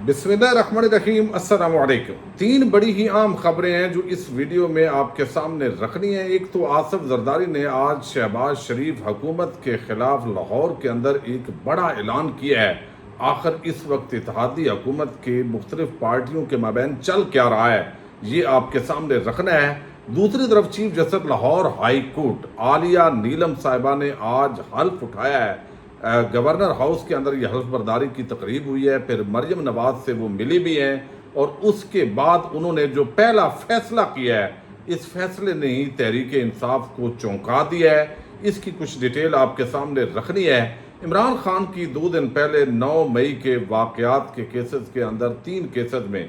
بسم اللہ الرحمن الرحیم، السلام علیکم۔ تین بڑی ہی عام خبریں ہیں جو اس ویڈیو میں آپ کے سامنے رکھنی ہیں۔ ایک تو آصف زرداری نے آج شہباز شریف حکومت کے خلاف لاہور کے اندر ایک بڑا اعلان کیا ہے۔ آخر اس وقت اتحادی حکومت کے مختلف پارٹیوں کے مابین چل کیا رہا ہے، یہ آپ کے سامنے رکھنا ہے۔ دوسری طرف chief justice Lahore high court Aalia Neelum صاحبہ نے آج حلف اٹھایا ہے۔ گورنر ہاؤس کے اندر یہ حلف برداری کی تقریب ہوئی ہے، پھر مریم نواز سے وہ ملی بھی ہیں، اور اس کے بعد انہوں نے جو پہلا فیصلہ کیا ہے، اس فیصلے نے ہی تحریک انصاف کو چونکا دیا ہے۔ اس کی کچھ ڈیٹیل آپ کے سامنے رکھنی ہے۔ عمران خان کی 2 دن پہلے 9 مئی کے واقعات کے کیسز کے اندر 3 کیسز میں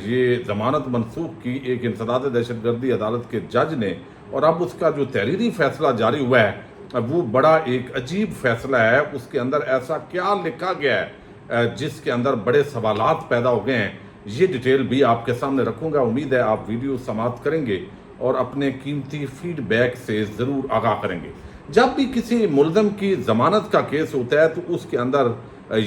یہ ضمانت منسوخ کی ایک انسداد دہشت گردی عدالت کے جج نے، اور اب اس کا جو تحریری فیصلہ جاری ہوا ہے وہ بڑا ایک عجیب فیصلہ ہے۔ اس کے اندر ایسا کیا لکھا گیا ہے جس کے اندر بڑے سوالات پیدا ہو گئے ہیں، یہ ڈیٹیل بھی آپ کے سامنے رکھوں گا۔ امید ہے آپ ویڈیو سماعت کریں گے اور اپنے قیمتی فیڈ بیک سے ضرور آگاہ کریں گے۔ جب بھی کسی ملزم کی ضمانت کا کیس ہوتا ہے تو اس کے اندر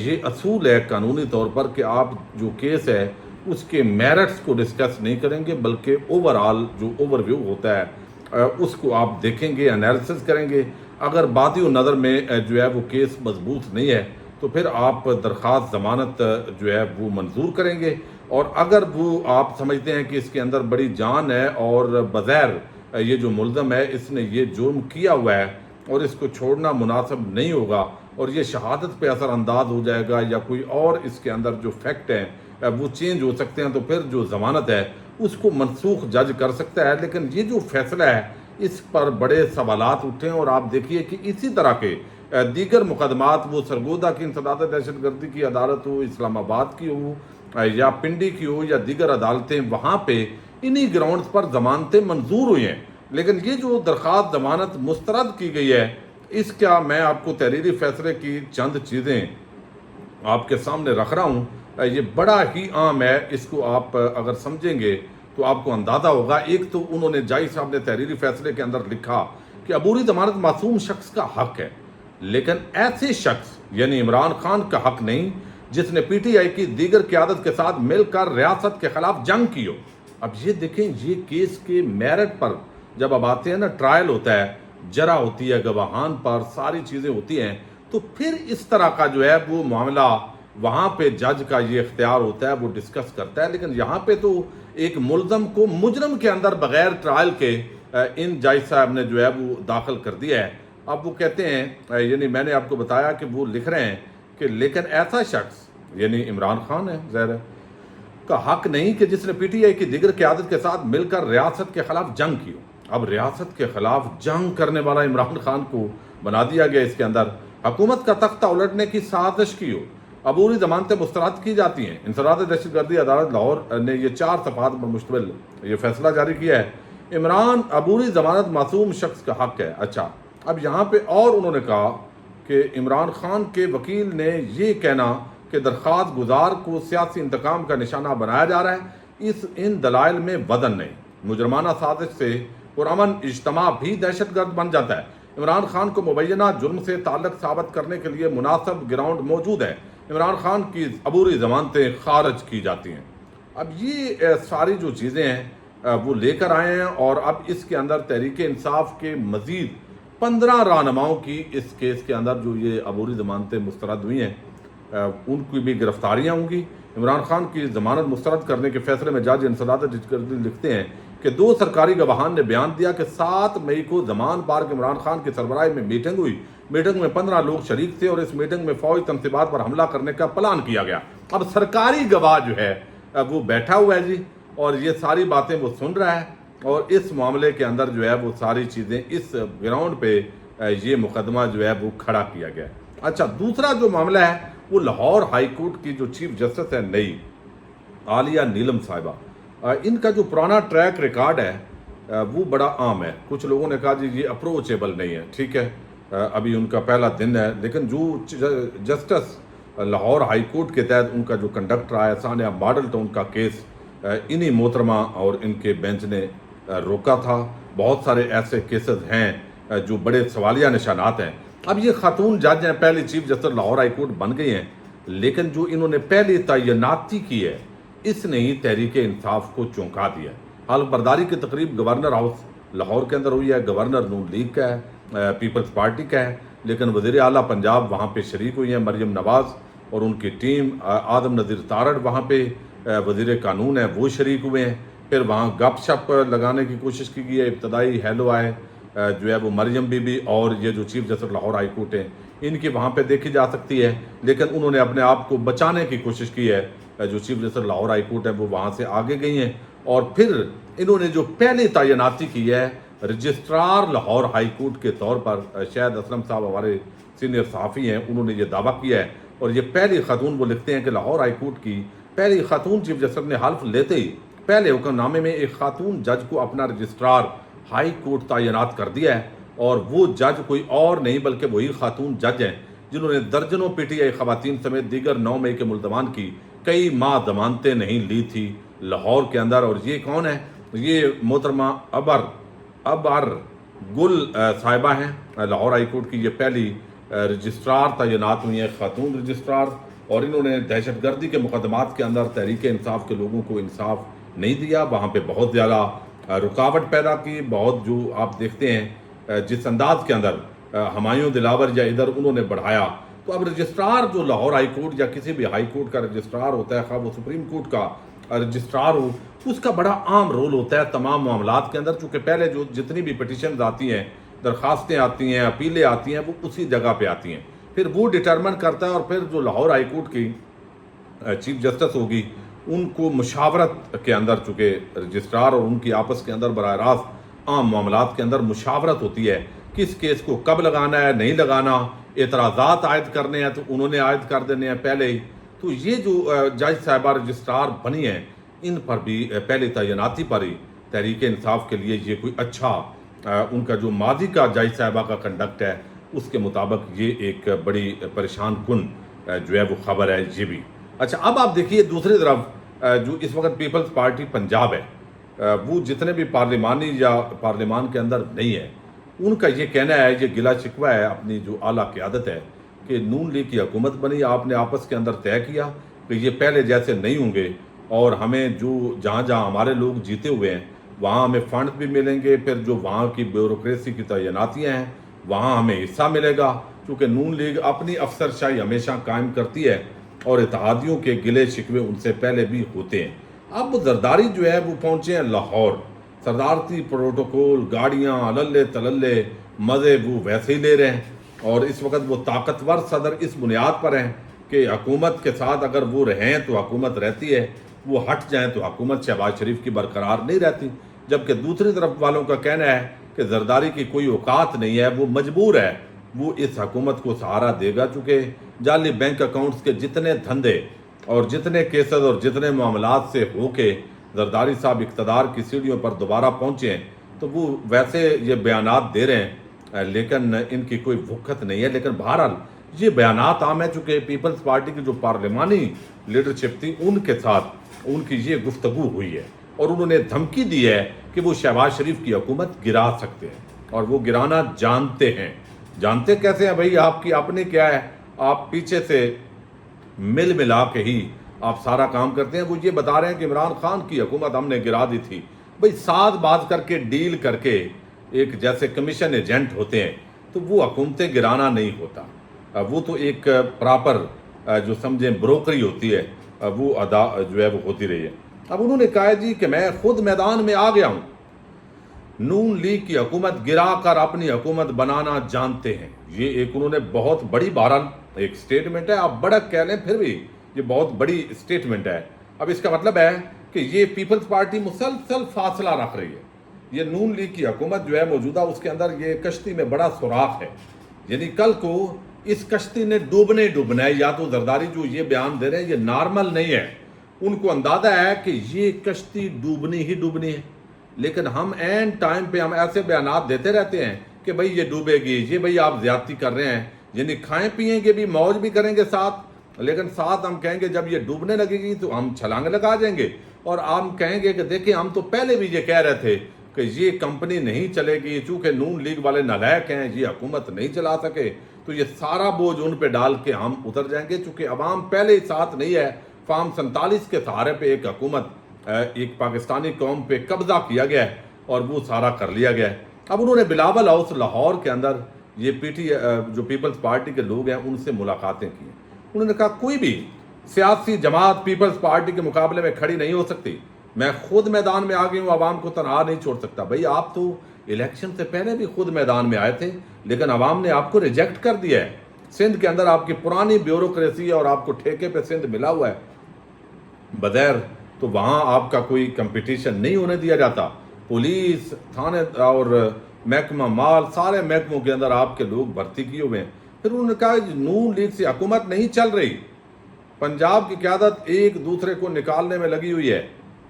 یہ اصول ہے قانونی طور پر کہ آپ جو کیس ہے اس کے میرٹس کو ڈسکس نہیں کریں گے، بلکہ اوورآل جو اوور ویو ہوتا ہے اس کو آپ دیکھیں گے، انالیسس کریں گے۔ اگر بادی و نظر میں جو ہے وہ کیس مضبوط نہیں ہے تو پھر آپ درخواست ضمانت جو ہے وہ منظور کریں گے، اور اگر وہ آپ سمجھتے ہیں کہ اس کے اندر بڑی جان ہے اور بظاہر یہ جو ملزم ہے اس نے یہ جرم کیا ہوا ہے اور اس کو چھوڑنا مناسب نہیں ہوگا اور یہ شہادت پہ اثر انداز ہو جائے گا یا کوئی اور اس کے اندر جو فیکٹ ہیں وہ چینج ہو سکتے ہیں، تو پھر جو ضمانت ہے اس کو منسوخ جج کر سکتا ہے۔ لیکن یہ جو فیصلہ ہے اس پر بڑے سوالات اٹھے ہیں، اور آپ دیکھیے کہ اسی طرح کے دیگر مقدمات، وہ سرگودا کی انسداد دہشت گردی کی عدالت ہو، اسلام آباد کی ہو یا پنڈی کی ہو یا دیگر عدالتیں، وہاں پہ انہی گراؤنڈز پر ضمانتیں منظور ہوئی ہیں۔ لیکن یہ جو درخواست ضمانت مسترد کی گئی ہے، اس کا میں آپ کو تحریری فیصلے کی چند چیزیں آپ کے سامنے رکھ رہا ہوں۔ یہ بڑا ہی عام ہے، اس کو آپ اگر سمجھیں گے تو آپ کو اندازہ ہوگا۔ ایک تو انہوں نے جائی صاحب نے تحریری فیصلے کے اندر لکھا کہ عبوری ضمانت معصوم شخص کا حق ہے، لیکن ایسے شخص یعنی عمران خان کا حق نہیں جس نے پی ٹی آئی کی دیگر قیادت کے ساتھ مل کر ریاست کے خلاف جنگ کی ہو۔ اب یہ دیکھیں، یہ کیس کے میرٹ پر جب اب آتے ہیں نا، ٹرائل ہوتا ہے، جرا ہوتی ہے، گواہان پر ساری چیزیں ہوتی ہیں، تو پھر اس طرح کا جو ہے وہ معاملہ وہاں پہ جج کا یہ اختیار ہوتا ہے، وہ ڈسکس کرتا ہے۔ لیکن یہاں پہ تو ایک ملزم کو مجرم کے اندر بغیر ٹرائل کے ان جج صاحب نے جو ہے وہ داخل کر دیا ہے۔ اب وہ کہتے ہیں، یعنی میں نے آپ کو بتایا کہ وہ لکھ رہے ہیں کہ لیکن ایسا شخص یعنی عمران خان ہے ظاہر ہے کا حق نہیں کہ جس نے پی ٹی آئی کی دیگر قیادت کے ساتھ مل کر ریاست کے خلاف جنگ کی ہو۔ اب ریاست کے خلاف جنگ کرنے والا عمران خان کو بنا دیا گیا، اس کے اندر حکومت کا تختہ الٹنے کی سازش کی ہو۔ عبوری ضمانتیں مسترد کی جاتی ہیں۔ انسداد دہشت گردی عدالت لاہور نے یہ 4 صفحات پر مشتمل یہ فیصلہ جاری کیا ہے۔ عبوری ضمانت معصوم شخص کا حق ہے۔ اچھا، اب یہاں پہ اور انہوں نے کہا کہ عمران خان کے وکیل نے یہ کہنا کہ درخواست گزار کو سیاسی انتقام کا نشانہ بنایا جا رہا ہے، ان دلائل میں وزن نہیں۔ مجرمانہ سازش سے پرامن اجتماع بھی دہشت گرد بن جاتا ہے۔ عمران خان کو مبینہ جرم سے تعلق ثابت کرنے کے لیے مناسب گراؤنڈ موجود ہے۔ عمران خان کی عبوری ضمانتیں خارج کی جاتی ہیں۔ اب یہ ساری جو چیزیں ہیں وہ لے کر آئے ہیں، اور اب اس کے اندر تحریک انصاف کے مزید 15 رہنماؤں کی اس کیس کے اندر جو یہ عبوری ضمانتیں مسترد ہوئی ہیں ان کی بھی گرفتاریاں ہوں گی۔ عمران خان کی ضمانت مسترد کرنے کے فیصلے میں جج انسداد دہشت گردی لکھتے ہیں کہ 2 سرکاری گواہان نے بیان دیا کہ 7 مئی کو زمان پارک عمران خان کی سربراہی میں میٹنگ ہوئی۔ میٹنگ میں 15 لوگ شریک تھے اور اس میٹنگ میں فوجی تنصیبات پر حملہ کرنے کا پلان کیا گیا۔ اب سرکاری گواہ جو ہے وہ بیٹھا ہوا ہے جی، اور یہ ساری باتیں وہ سن رہا ہے، اور اس معاملے کے اندر جو ہے وہ ساری چیزیں اس گراؤنڈ پہ یہ مقدمہ جو ہے وہ کھڑا کیا گیا ہے۔ اچھا، دوسرا جو معاملہ ہے وہ لاہور ہائی کورٹ کی جو چیف جسٹس ہے نئی عالیہ نیلم صاحبہ، ان کا جو پرانا ٹریک ریکارڈ ہے وہ بڑا عام ہے۔ کچھ لوگوں نے کہا جی یہ اپروچیبل نہیں ہے، ٹھیک ہے، ابھی ان کا پہلا دن ہے، لیکن جو جسٹس لاہور ہائی کورٹ کے تحت ان کا جو کنڈکٹ رہا ہے ثانیہ ماڈل ٹاؤن کا کیس، انہی محترمہ اور ان کے بینچ نے روکا تھا۔ بہت سارے ایسے کیسز ہیں جو بڑے سوالیہ نشانات ہیں۔ اب یہ خاتون جج ہیں، پہلی chief justice Lahore high court بن گئی ہیں، لیکن جو انہوں نے پہلی تعیناتی کی ہے اس نے ہی تحریک انصاف کو چونکا دیا ہے۔ حلف برداری کی تقریب گورنر ہاؤس لاہور کے اندر ہوئی ہے، گورنر نون لیگ کا ہے، پیپلز پارٹی کا ہے، لیکن وزیر اعلیٰ پنجاب وہاں پہ شریک ہوئی ہیں، مریم نواز اور ان کی ٹیم، آدم نذیر تارڑ وہاں پہ وزیر قانون ہے وہ شریک ہوئے ہیں۔ پھر وہاں گپ شپ لگانے کی کوشش کی گئی ہے، ابتدائی ہیلو آئے جو ہے وہ مریم بی بی اور یہ جو chief justice Lahore high court ہیں ان کی وہاں پہ دیکھی جا سکتی ہے، لیکن انہوں نے اپنے آپ کو بچانے کی کوشش کی ہے۔ جو chief justice Lahore high court ہے وہ وہاں سے آگے گئی ہیں، اور پھر انہوں نے جو پہلی تعیناتی کی ہے رجسٹرار لاہور ہائی کورٹ کے طور پر، شاہد اسلم صاحب ہمارے سینئر صحافی ہیں، انہوں نے یہ دعویٰ کیا ہے، اور یہ پہلی خاتون، وہ لکھتے ہیں کہ لاہور ہائی کورٹ کی پہلی خاتون چیف جسٹس نے حلف لیتے ہی پہلے حکم نامے میں ایک خاتون جج کو اپنا رجسٹرار ہائی کورٹ تعینات کر دیا ہے، اور وہ جج کوئی اور نہیں بلکہ وہی خاتون جج ہیں جنہوں نے درجنوں پی ٹی آئی خواتین سمیت دیگر 9 مئی کے ملزمان کی کئی ماہ ضمانتیں نہیں لی تھی لاہور کے اندر۔ اور یہ کون ہے؟ یہ محترمہ ابر گل صاحبہ ہیں، لاہور ہائی کورٹ کی یہ پہلی رجسٹرار تعینات ہوئی ہیں، خاتون رجسٹرار، اور انہوں نے دہشت گردی کے مقدمات کے اندر تحریک انصاف کے لوگوں کو انصاف نہیں دیا، وہاں پہ بہت زیادہ رکاوٹ پیدا کی، بہت جو آپ دیکھتے ہیں جس انداز کے اندر ہمایوں دلاور یا ادھر انہوں نے بڑھایا۔ تو اب رجسٹرار جو لاہور ہائی کورٹ یا کسی بھی ہائی کورٹ کا رجسٹرار ہوتا ہے، خواہ وہ سپریم کورٹ کا رجسٹرار ہو، اس کا بڑا عام رول ہوتا ہے تمام معاملات کے اندر، چونکہ پہلے جو جتنی بھی پٹیشنز آتی ہیں، درخواستیں آتی ہیں، اپیلیں آتی ہیں، وہ اسی جگہ پہ آتی ہیں، پھر وہ ڈٹرمن کرتا ہے، اور پھر جو لاہور ہائی کورٹ کی چیف جسٹس ہوگی ان کو مشاورت کے اندر، چونکہ رجسٹرار اور ان کی آپس کے اندر براہ راست عام معاملات کے اندر مشاورت ہوتی ہے، کس کیس کو کب لگانا ہے، نہیں لگانا، اعتراضات عائد کرنے ہیں تو انہوں نے عائد کر دینے ہیں پہلے ہی۔ تو یہ جو جج صاحبہ رجسٹرار بنی ہیں ان پر بھی پہلے تعیناتی پر ہی تحریک انصاف کے لیے یہ کوئی اچھا ان کا جو ماضی کا جج صاحبہ کا کنڈکٹ ہے اس کے مطابق یہ ایک بڑی پریشان کن جو ہے وہ خبر ہے یہ بھی۔ اچھا، اب آپ دیکھیے دوسری طرف جو اس وقت پیپلز پارٹی پنجاب ہے، وہ جتنے بھی پارلیمانی یا پارلیمان کے اندر نہیں ہے، ان کا یہ کہنا ہے، یہ گلہ شکوہ ہے اپنی جو اعلیٰ قیادت ہے کہ نون لیگ کی حکومت بنی، آپ نے آپس کے اندر طے کیا کہ یہ پہلے جیسے نہیں ہوں گے، اور ہمیں جو جہاں جہاں ہمارے لوگ جیتے ہوئے ہیں وہاں ہمیں فنڈ بھی ملیں گے، پھر جو وہاں کی بیوروکریسی کی تعیناتیاں ہیں وہاں ہمیں حصہ ملے گا، کیونکہ نون لیگ اپنی افسر شاہی ہمیشہ قائم کرتی ہے اور اتحادیوں کے گلے شکوے ان سے پہلے بھی ہوتے ہیں۔ اب زرداری جو ہے وہ پہنچے ہیں لاہور، صدارتی پروٹوکول، گاڑیاں اللے تللے مزے وہ ویسے ہی لے رہے ہیں، اور اس وقت وہ طاقتور صدر اس بنیاد پر ہیں کہ حکومت کے ساتھ اگر وہ رہیں تو حکومت رہتی ہے، وہ ہٹ جائیں تو حکومت شہباز شریف کی برقرار نہیں رہتی، جبکہ دوسری طرف والوں کا کہنا ہے کہ زرداری کی کوئی اوقات نہیں ہے، وہ مجبور ہے، وہ اس حکومت کو سہارا دے گا، چونکہ جعلی بینک اکاؤنٹس کے جتنے دھندے اور جتنے کیسز اور جتنے معاملات سے ہو کے زرداری صاحب اقتدار کی سیڑھیوں پر دوبارہ پہنچے ہیں، تو وہ ویسے یہ بیانات دے رہے ہیں لیکن ان کی کوئی وقت نہیں ہے۔ لیکن بہرحال یہ بیانات عام ہے، چونکہ پیپلز پارٹی کی جو پارلیمانی لیڈرشپ تھی ان کے ساتھ ان کی یہ گفتگو ہوئی ہے، اور انہوں نے دھمکی دی ہے کہ وہ شہباز شریف کی حکومت گرا سکتے ہیں، اور وہ گرانا جانتے ہیں۔ جانتے کیسے ہیں بھائی؟ آپ کی اپنی کیا ہے، آپ پیچھے سے مل ملا کے ہی آپ سارا کام کرتے ہیں۔ وہ یہ بتا رہے ہیں کہ عمران خان کی حکومت ہم نے گرا دی تھی، بھائی ساتھ بات کر کے ڈیل کر کے ایک جیسے کمیشن ایجنٹ ہوتے ہیں تو وہ حکومتیں گرانا نہیں ہوتا، وہ تو ایک پراپر جو سمجھیں بروکری ہوتی ہے وہ ادا جو ہے وہ ہوتی رہی ہے۔ اب انہوں نے کہا جی کہ میں خود میدان میں آ گیا ہوں، نون لیگ کی حکومت گرا کر اپنی حکومت بنانا جانتے ہیں۔ یہ ایک انہوں نے بہت بڑی بہرحال ایک سٹیٹمنٹ ہے، آپ بڑک کہہ لیں پھر بھی یہ بہت بڑی سٹیٹمنٹ ہے۔ اب اس کا مطلب ہے کہ یہ پیپلز پارٹی مسلسل فاصلہ رکھ رہی ہے، یہ نون لیگ کی حکومت جو ہے موجودہ اس کے اندر یہ کشتی میں بڑا سوراخ ہے، یعنی کل کو اس کشتی نے ڈوبنا ہے۔ یا تو زرداری جو یہ بیان دے رہے ہیں یہ نارمل نہیں ہے، ان کو اندازہ ہے کہ یہ کشتی ڈوبنی ہے، لیکن ہم این ٹائم پہ ہم ایسے بیانات دیتے رہتے ہیں کہ بھئی یہ ڈوبے گی، یہ بھئی آپ زیادتی کر رہے ہیں، یعنی کھائیں پیئیں گے بھی، موج بھی کریں گے ساتھ، لیکن ساتھ ہم کہیں گے جب یہ ڈوبنے لگے گی تو ہم چھلانگ لگا جائیں گے، اور ہم کہیں گے کہ دیکھیں ہم تو پہلے بھی یہ کہہ رہے تھے کہ یہ کمپنی نہیں چلے گی، چونکہ نون لیگ والے نالائق ہیں، یہ حکومت نہیں چلا سکے، تو یہ سارا بوجھ ان پہ ڈال کے ہم اتر جائیں گے، چونکہ عوام پہلے ہی ساتھ نہیں ہے۔ فارم 47 کے سہارے پہ ایک حکومت، ایک پاکستانی قوم پہ قبضہ کیا گیا ہے اور وہ سارا کر لیا گیا ہے۔ اب انہوں نے بلاول ہاؤس لاہور کے اندر یہ جو پیپلز پارٹی کے لوگ ہیں ان سے ملاقاتیں کی، انہوں نے کہا کوئی بھی سیاسی جماعت پیپلز پارٹی کے مقابلے میں کھڑی نہیں ہو سکتی، میں خود میدان میں آ گئی ہوں، عوام کو تنہا نہیں چھوڑ سکتا۔ بھئی آپ تو الیکشن سے پہلے بھی خود میدان میں آئے تھے، لیکن عوام نے آپ کو ریجیکٹ کر دیا ہے۔ سندھ کے اندر آپ کی پرانی بیوروکریسی ہے اور آپ کو ٹھیکے پہ سندھ ملا ہوا ہے بدیر، تو وہاں آپ کا کوئی کمپٹیشن نہیں ہونے دیا جاتا۔ پولیس، تھانے اور محکمہ مال، سارے محکموں کے اندر آپ کے لوگ بھرتی کیے ہوئے ہیں۔ پھر انہوں نے کہا نون لیگ سے حکومت نہیں چل رہی، پنجاب کی قیادت ایک دوسرے کو نکالنے میں لگی ہوئی ہے،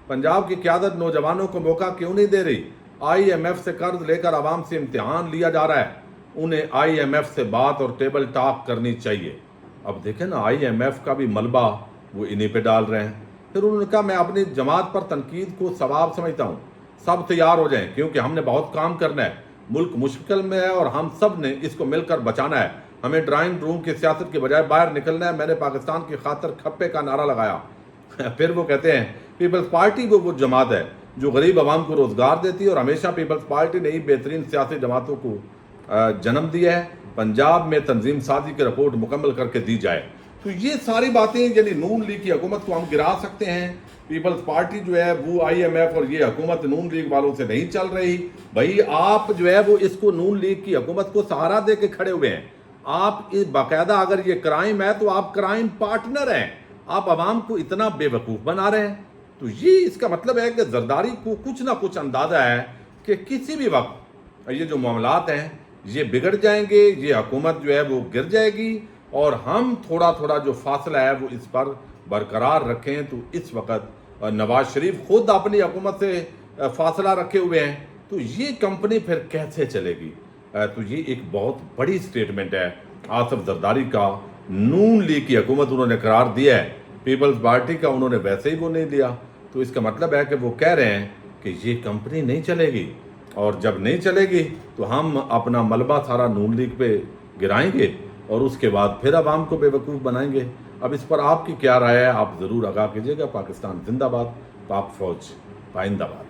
پنجاب کی قیادت نوجوانوں کو موقع کیوں نہیں دے رہی؟ آئی ایم ایف سے قرض لے کر عوام سے امتحان لیا جا رہا ہے، انہیں آئی ایم ایف سے بات اور ٹیبل ٹاک کرنی چاہیے۔ اب دیکھیں نا، آئی ایم ایف کا بھی ملبہ وہ انہیں پہ ڈال رہے ہیں۔ پھر انہوں نے کہا میں اپنی جماعت پر تنقید کو ثواب سمجھتا ہوں، سب تیار ہو جائیں کیونکہ ہم نے بہت کام کرنا ہے، ملک مشکل میں ہے اور ہم سب نے اس کو مل کر بچانا ہے، ہمیں ڈرائنگ روم کی سیاست کے بجائے باہر نکلنا ہے۔ میں نے پاکستان کی خاطر کھپے کا نعرہ لگایا۔ پھر وہ کہتے ہیں پیپلز پارٹی وہ جماعت ہے جو غریب عوام کو روزگار دیتی ہے اور ہمیشہ پیپلز پارٹی نے ہی بہترین سیاسی جماعتوں کو جنم دیا ہے، پنجاب میں تنظیم سازی کی رپورٹ مکمل کر کے دی جائے۔ تو یہ ساری باتیں یعنی نون لیگ کی حکومت کو ہم گرا سکتے ہیں، پیپلز پارٹی جو ہے وہ آئی ایم ایف اور یہ حکومت نون لیگ والوں سے نہیں چل رہی۔ بھائی آپ جو ہے وہ اس کو نون لیگ کی حکومت کو سہارا دے کے کھڑے ہوئے ہیں، آپ باقاعدہ اگر یہ کرائم ہے تو آپ کرائم پارٹنر ہیں، آپ عوام کو اتنا بے وقوف بنا رہے ہیں۔ تو یہ اس کا مطلب ہے کہ زرداری کو کچھ نہ کچھ اندازہ ہے کہ کسی بھی وقت یہ جو معاملات ہیں یہ بگڑ جائیں گے، یہ حکومت جو ہے وہ گر جائے گی، اور ہم تھوڑا تھوڑا جو فاصلہ ہے وہ اس پر برقرار رکھیں۔ تو اس وقت نواز شریف خود اپنی حکومت سے فاصلہ رکھے ہوئے ہیں، تو یہ کمپنی پھر کیسے چلے گی؟ تو یہ ایک بہت بڑی سٹیٹمنٹ ہے آصف زرداری کا۔ نون لیگ کی حکومت انہوں نے قرار دیا ہے، پیپلز پارٹی کا انہوں نے ویسے ہی وہ نہیں لیا، تو اس کا مطلب ہے کہ وہ کہہ رہے ہیں کہ یہ کمپنی نہیں چلے گی، اور جب نہیں چلے گی تو ہم اپنا ملبہ سارا نون لیگ پہ گرائیں گے اور اس کے بعد پھر عوام کو بے وقوف بنائیں گے۔ اب اس پر آپ کی کیا رائے ہے؟ آپ ضرور آگاہ کیجیے گا۔ پاکستان زندہ باد، پاک فوج پائندہ باد۔